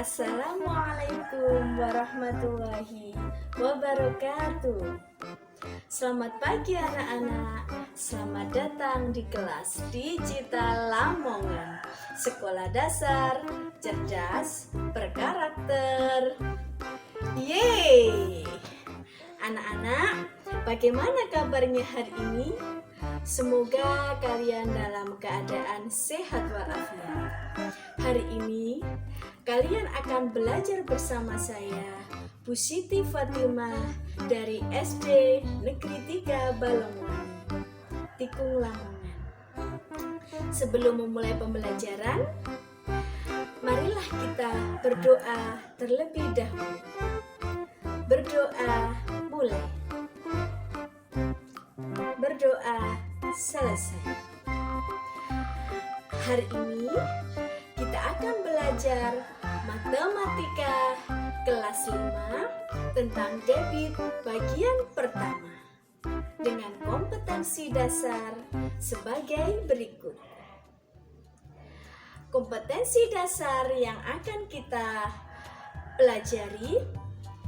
Assalamualaikum warahmatullahi wabarakatuh. Selamat pagi anak-anak. Selamat datang di kelas Digital Lamongan, Sekolah Dasar Cerdas Berkarakter. Yeay! Anak-anak, bagaimana kabarnya hari ini? Semoga kalian dalam keadaan sehat walafiat. Hari ini kalian akan belajar bersama saya, Bu Siti Fatimah dari SD Negeri 3 Balongwangi, Tikung Lamongan. Sebelum memulai pembelajaran, marilah kita berdoa terlebih dahulu. Berdoa mulai. Berdoa selesai. Hari ini kita akan belajar matematika kelas 5 tentang debit bagian pertama dengan kompetensi dasar sebagai berikut. Kompetensi dasar yang akan kita pelajari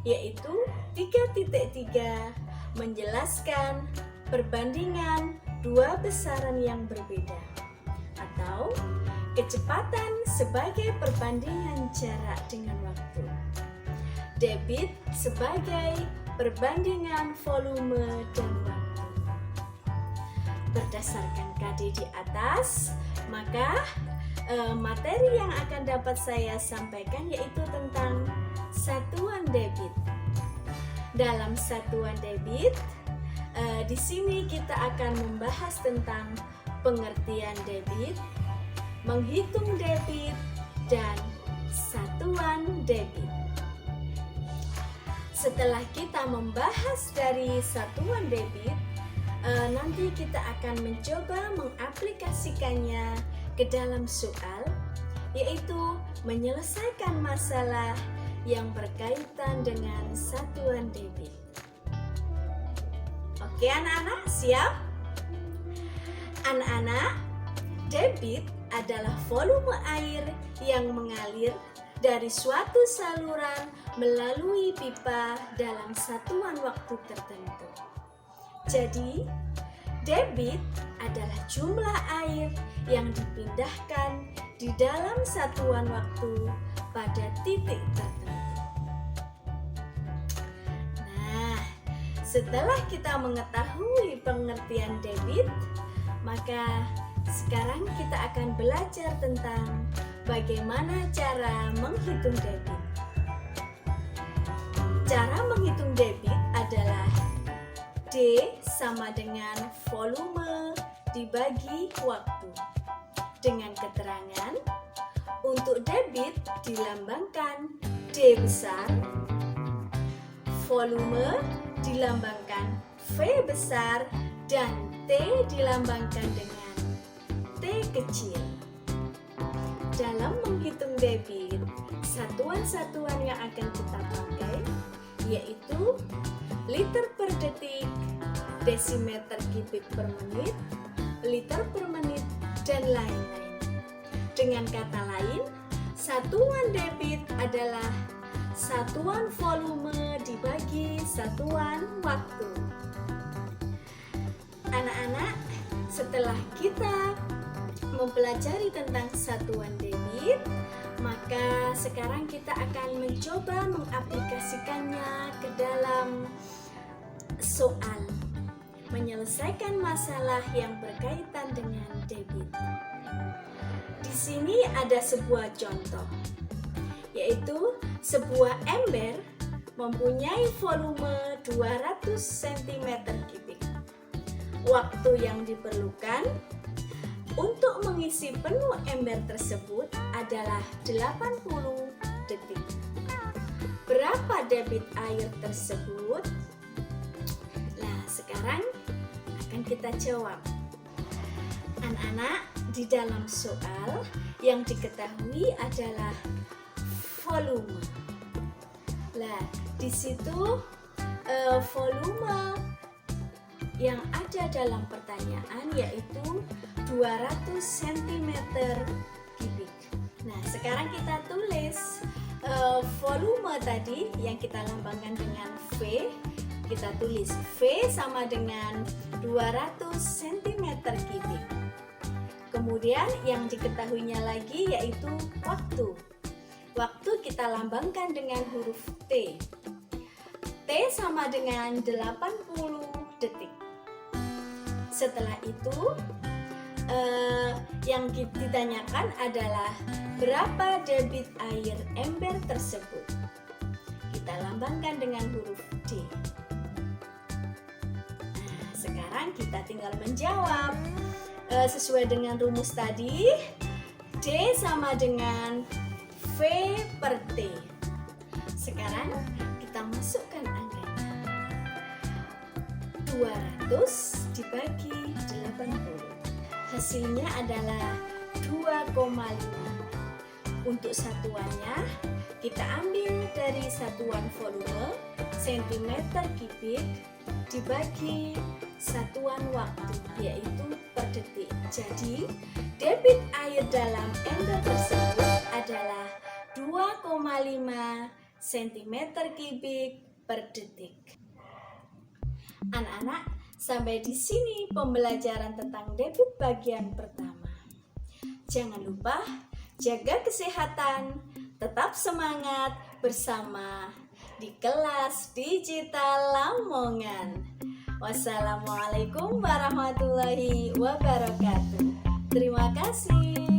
yaitu 3.3 menjelaskan perbandingan dua besaran yang berbeda atau kecepatan sebagai perbandingan jarak dengan waktu. Debit sebagai perbandingan volume dan waktu. Berdasarkan KD di atas, maka materi yang akan dapat saya sampaikan yaitu tentang satuan debit. Dalam satuan debit, di sini kita akan membahas tentang pengertian debit, menghitung debit, dan satuan debit. Setelah kita membahas dari satuan debit, nanti kita akan mencoba mengaplikasikannya ke dalam soal, yaitu menyelesaikan masalah yang berkaitan dengan satuan debit. Oke anak-anak, siap? Anak-anak, debit adalah volume air yang mengalir dari suatu saluran melalui pipa dalam satuan waktu tertentu. Jadi, debit adalah jumlah air yang dipindahkan di dalam satuan waktu pada titik tertentu. Setelah kita mengetahui pengertian debit, maka sekarang kita akan belajar tentang bagaimana cara menghitung debit. Cara menghitung debit adalah D sama dengan volume dibagi waktu. Dengan keterangan, untuk debit dilambangkan D besar, volume dilambangkan V besar, dan T dilambangkan dengan T kecil. Dalam menghitung debit, satuan-satuan yang akan kita pakai yaitu liter per detik, desimeter kubik per menit, liter per menit, dan lain-lain. Dengan kata lain, satuan debit adalah satuan volume dibagi satuan waktu. Anak-anak, setelah kita mempelajari tentang satuan debit, maka sekarang kita akan mencoba mengaplikasikannya ke dalam soal, menyelesaikan masalah yang berkaitan dengan debit. Di sini ada sebuah contoh, yaitu sebuah ember mempunyai volume 200 cm3. Waktu yang diperlukan untuk mengisi penuh ember tersebut adalah 80 detik. Berapa debit air tersebut? Nah, sekarang akan kita jawab. Anak-anak, di dalam soal yang diketahui adalah volume. Nah, di situ volume yang ada dalam pertanyaan yaitu 200 cm3. Nah, sekarang kita tulis volume tadi yang kita lambangkan dengan V, kita tulis V sama dengan 200 cm3. Kemudian yang diketahuinya lagi yaitu waktu. Waktu kita lambangkan dengan huruf T. T sama dengan 80 detik. Setelah itu yang ditanyakan adalah berapa debit air ember tersebut. Kita lambangkan dengan huruf D. Nah, sekarang kita tinggal menjawab sesuai dengan rumus tadi. D sama dengan V per T. Sekarang kita masukkan angkanya. 200 dibagi 80. Hasilnya adalah 2,5. Untuk satuannya kita ambil dari satuan volume cm3 dibagi satuan waktu yaitu per detik. Jadi debit air dalam ember tersebut adalah 2,5 cm3 per detik. Anak-anak, sampai di sini pembelajaran tentang debit bagian pertama. Jangan lupa jaga kesehatan, tetap semangat bersama di kelas digital Lamongan. Wassalamualaikum warahmatullahi wabarakatuh. Terima kasih.